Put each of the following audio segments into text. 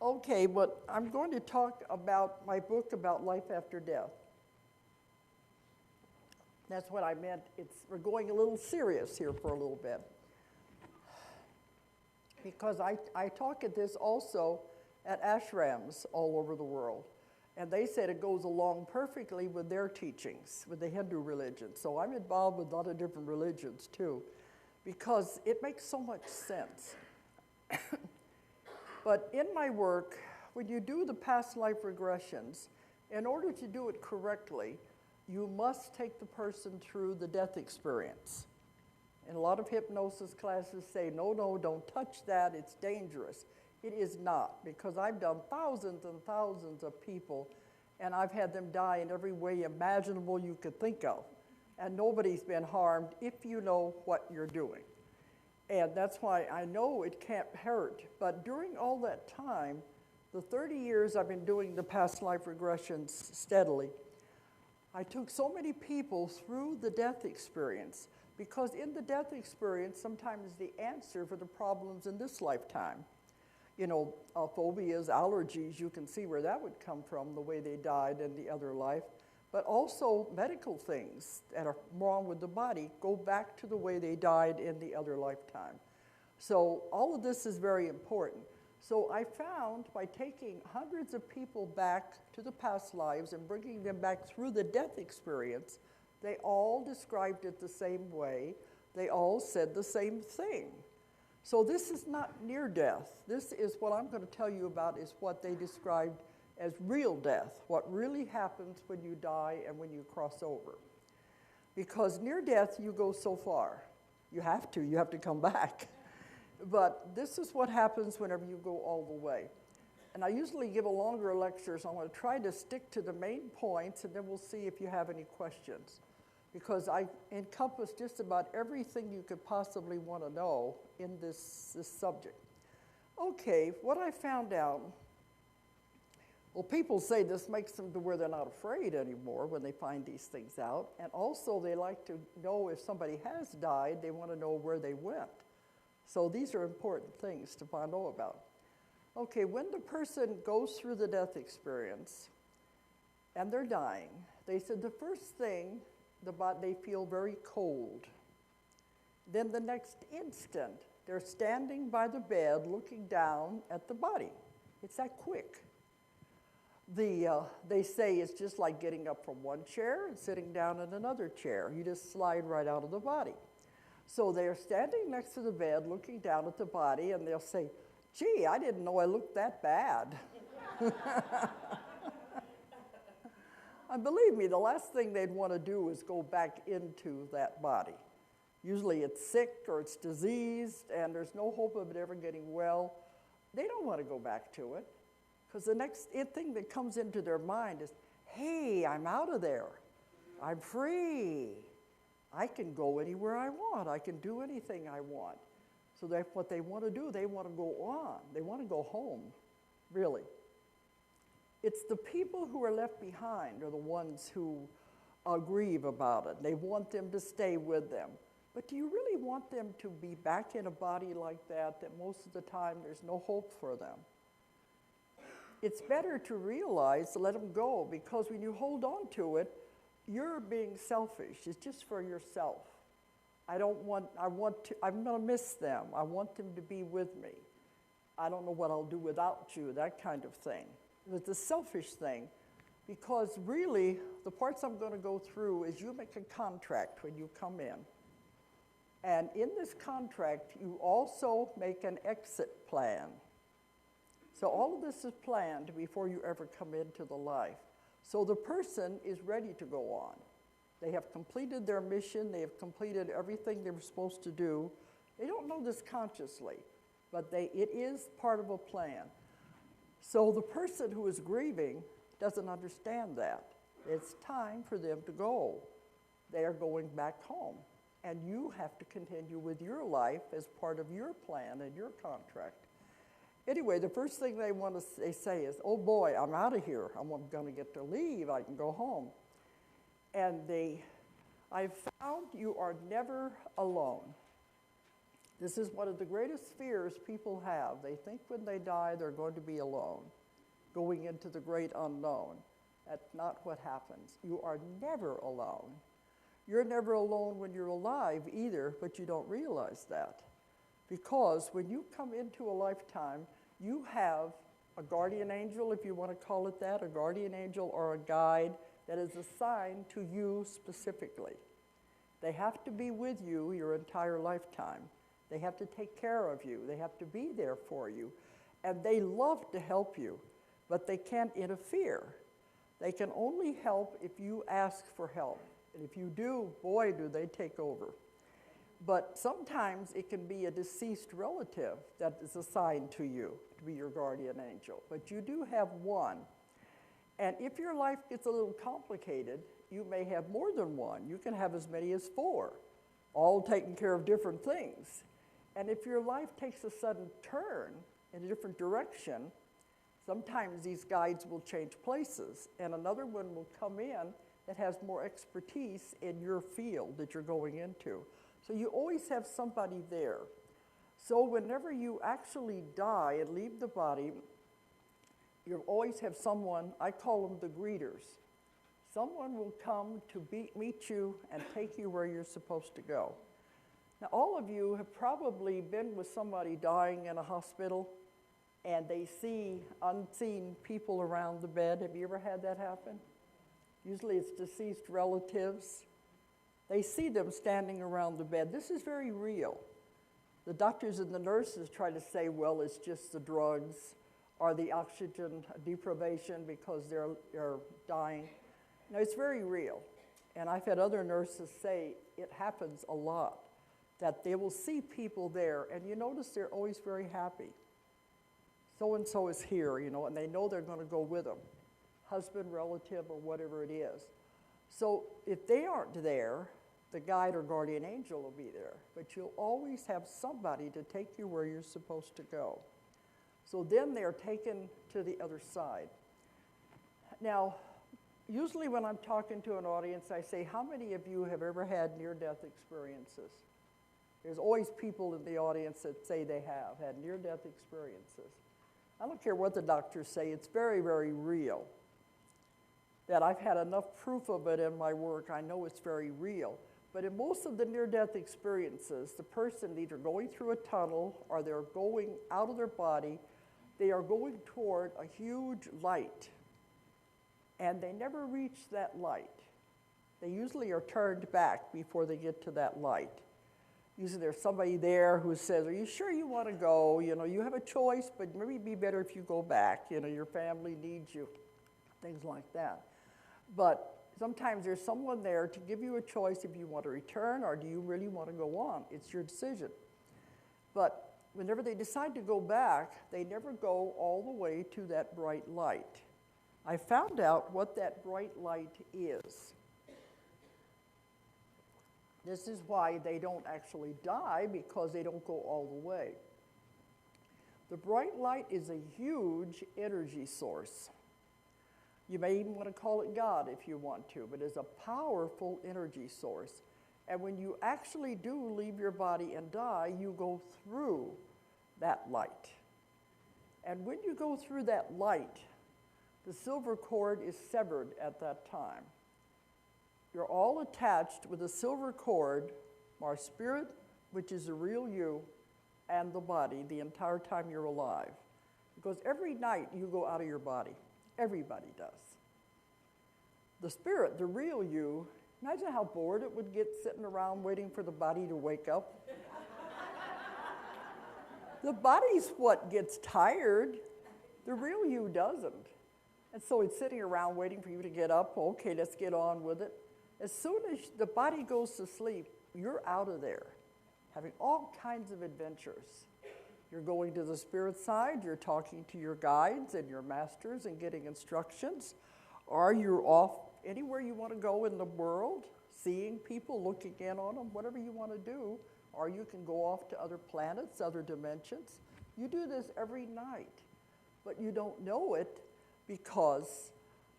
Okay, but I'm going to talk about my book about life after death. That's what I meant. We're going a little serious here for a little bit. Because I talk at this also at ashrams all over the world. And they said it goes along perfectly with their teachings, with the Hindu religion. So I'm involved with a lot of different religions too, because it makes so much sense. But in my work, when you do the past life regressions, in order to do it correctly, you must take the person through the death experience. And a lot of hypnosis classes say, no, don't touch that, it's dangerous. It is not, because I've done thousands and thousands of people, and I've had them die in every way imaginable you could think of. And nobody's been harmed if you know what you're doing. And that's why I know it can't hurt. But during all that time, the 30 years I've been doing the past life regressions steadily, I took so many people through the death experience, because in the death experience, sometimes the answer for the problems in this lifetime. You know, phobias, allergies, you can see where that would come from, the way they died in the other life. But also medical things that are wrong with the body go back to the way they died in the other lifetime. So all of this is very important. So I found by taking hundreds of people back to the past lives and bringing them back through the death experience, they all described it the same way. They all said the same thing. So this is not near death. This is what I'm going to tell you about is what they described as real death, what really happens when you die and when you cross over. Because near death, you go so far. You have to come back. But this is what happens whenever you go all the way. And I usually give a longer lecture, so I'm going to try to stick to the main points, and then we'll see if you have any questions. Because I encompass just about everything you could possibly want to know in this subject. Okay, what I found out, well, people say this makes them to where they're not afraid anymore when they find these things out. And also they like to know if somebody has died, they want to know where they went. So these are important things to know about. Okay, when the person goes through the death experience and they're dying, they said the first thing, they feel very cold. Then the next instant, they're standing by the bed looking down at the body. It's that quick. They say it's just like getting up from one chair and sitting down in another chair. You just slide right out of the body. So they're standing next to the bed looking down at the body, and they'll say, gee, I didn't know I looked that bad. And believe me, the last thing they'd want to do is go back into that body. Usually it's sick or it's diseased and there's no hope of it ever getting well. They don't want to go back to it, because the next thing that comes into their mind is, hey, I'm out of there. I'm free. I can go anywhere I want. I can do anything I want. So that's what they want to do. They want to go on. They want to go home, really. It's the people who are left behind are the ones who grieve about it. They want them to stay with them. But do you really want them to be back in a body like that most of the time there's no hope for them? It's better to realize to let them go, because when you hold on to it, you're being selfish. It's just for yourself. I'm going to miss them. I want them to be with me. I don't know what I'll do without you, that kind of thing. It's a selfish thing, because really the parts I'm going to go through is you make a contract when you come in. And in this contract, you also make an exit plan. So all of this is planned before you ever come into the life. So the person is ready to go on. They have completed their mission. They have completed everything they were supposed to do. They don't know this consciously, but it is part of a plan. So the person who is grieving doesn't understand that. It's time for them to go. They are going back home. And you have to continue with your life as part of your plan and your contract. Anyway, the first thing they say is, oh boy, I'm out of here. I'm going to get to leave. I can go home. And I've found you are never alone. This is one of the greatest fears people have. They think when they die they're going to be alone, going into the great unknown. That's not what happens. You are never alone. You're never alone when you're alive either, but you don't realize that. Because when you come into a lifetime, you have a guardian angel, if you want to call it that, a guardian angel or a guide that is assigned to you specifically. They have to be with you your entire lifetime. They have to take care of you. They have to be there for you. And they love to help you, but they can't interfere. They can only help if you ask for help. And if you do, boy, do they take over. But sometimes it can be a deceased relative that is assigned to you to be your guardian angel. But you do have one. And if your life gets a little complicated, you may have more than one. You can have as many as 4, all taking care of different things. And if your life takes a sudden turn in a different direction, sometimes these guides will change places, and another one will come in that has more expertise in your field that you're going into. So you always have somebody there. So whenever you actually die and leave the body, you always have someone, I call them the greeters. Someone will come to meet you and take you where you're supposed to go. Now, all of you have probably been with somebody dying in a hospital, and they see unseen people around the bed. Have you ever had that happen? Usually it's deceased relatives. They see them standing around the bed. This is very real. The doctors and the nurses try to say, well, it's just the drugs or the oxygen deprivation because they're dying. No, it's very real. And I've had other nurses say it happens a lot, that they will see people there, and you notice they're always very happy. So-and-so is here, and they know they're going to go with them, husband, relative, or whatever it is. So if they aren't there, the guide or guardian angel will be there, but you'll always have somebody to take you where you're supposed to go. So then they're taken to the other side. Now, usually when I'm talking to an audience, I say, how many of you have ever had near-death experiences? There's always people in the audience that say they have had near-death experiences. I don't care what the doctors say, it's very, very real. That I've had enough proof of it in my work, I know it's very real. But in most of the near-death experiences, the person either going through a tunnel or they're going out of their body, they are going toward a huge light. And they never reach that light. They usually are turned back before they get to that light. Usually there's somebody there who says, are you sure you want to go? You have a choice, but maybe it'd be better if you go back. Your family needs you, things like that. But sometimes there's someone there to give you a choice if you want to return or do you really want to go on. It's your decision. But whenever they decide to go back, they never go all the way to that bright light. I found out what that bright light is. This is why they don't actually die, because they don't go all the way. The bright light is a huge energy source. You may even want to call it God if you want to, but it's a powerful energy source. And when you actually do leave your body and die, you go through that light. And when you go through that light, the silver cord is severed at that time. You're all attached with a silver cord, our spirit, which is the real you, and the body the entire time you're alive. Because every night you go out of your body. Everybody does. The spirit, the real you, imagine how bored it would get sitting around waiting for the body to wake up. The body's what gets tired. The real you doesn't. And so it's sitting around waiting for you to get up. Okay, let's get on with it. As soon as the body goes to sleep, you're out of there, having all kinds of adventures. You're going to the spirit side, you're talking to your guides and your masters and getting instructions, or you're off anywhere you want to go in the world, seeing people, looking in on them, whatever you want to do, or you can go off to other planets, other dimensions. You do this every night, but you don't know it because,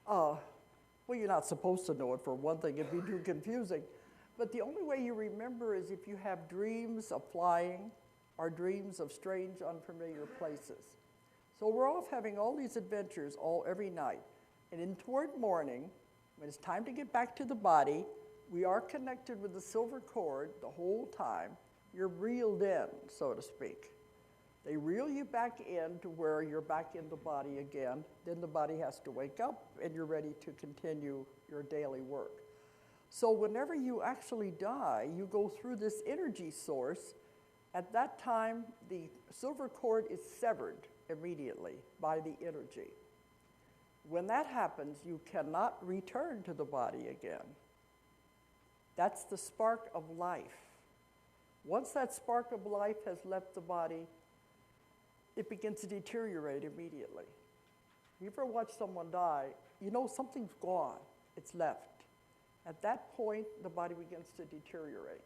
well, you're not supposed to know it for one thing, it'd be too confusing. But the only way you remember is if you have dreams of flying, our dreams of strange, unfamiliar places. So we're off having all these adventures every night. And in toward morning, when it's time to get back to the body, we are connected with the silver cord the whole time. You're reeled in, so to speak. They reel you back in to where you're back in the body again. Then the body has to wake up and you're ready to continue your daily work. So whenever you actually die, you go through this energy source. At that time, the silver cord is severed immediately by the energy. When that happens, you cannot return to the body again. That's the spark of life. Once that spark of life has left the body, it begins to deteriorate immediately. You ever watch someone die, you know something's gone, it's left. At that point, the body begins to deteriorate.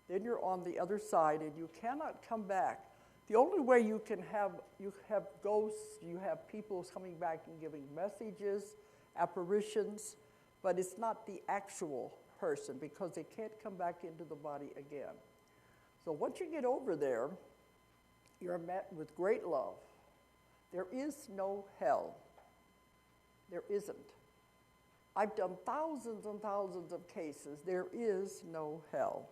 Then you're on the other side and you cannot come back. The only way you have ghosts, you have people coming back and giving messages, apparitions, but it's not the actual person because they can't come back into the body again. So once you get over there, you're met with great love. There is no hell. There isn't. I've done thousands and thousands of cases. There is no hell.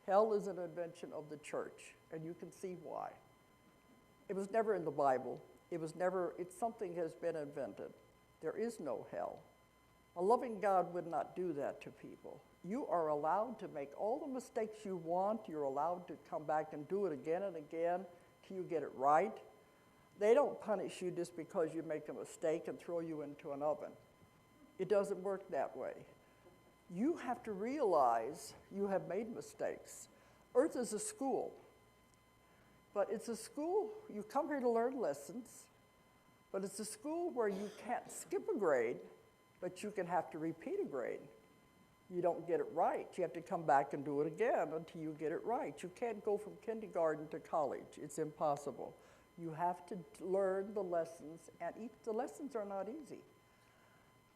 Hell is an invention of the church, and you can see why. It was never in the Bible. Something has been invented. There is no hell. A loving God would not do that to people. You are allowed to make all the mistakes you want. You're allowed to come back and do it again and again till you get it right. They don't punish you just because you make a mistake and throw you into an oven. It doesn't work that way. You have to realize you have made mistakes. Earth is a school. But it's a school, you come here to learn lessons, but it's a school where you can't skip a grade, but you can have to repeat a grade. You don't get it right. You have to come back and do it again until you get it right. You can't go from kindergarten to college. It's impossible. You have to learn the lessons, and the lessons are not easy.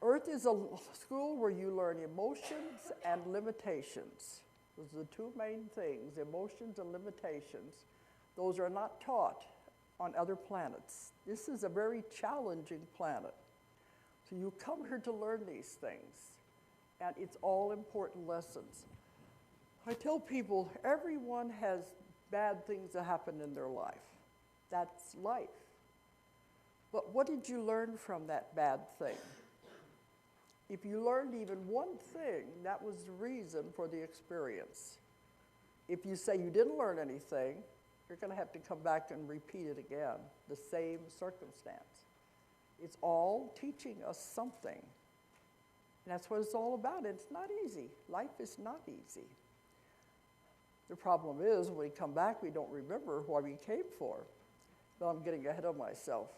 Earth is a school where you learn emotions and limitations. Those are the two main things, emotions and limitations. Those are not taught on other planets. This is a very challenging planet. So you come here to learn these things, and it's all important lessons. I tell people, everyone has bad things that happen in their life. That's life. But what did you learn from that bad thing? If you learned even one thing, that was the reason for the experience. If you say you didn't learn anything, you're going to have to come back and repeat it again, the same circumstance. It's all teaching us something. And that's what it's all about. It's not easy. Life is not easy. The problem is, when we come back, we don't remember why we came for. But I'm getting ahead of myself.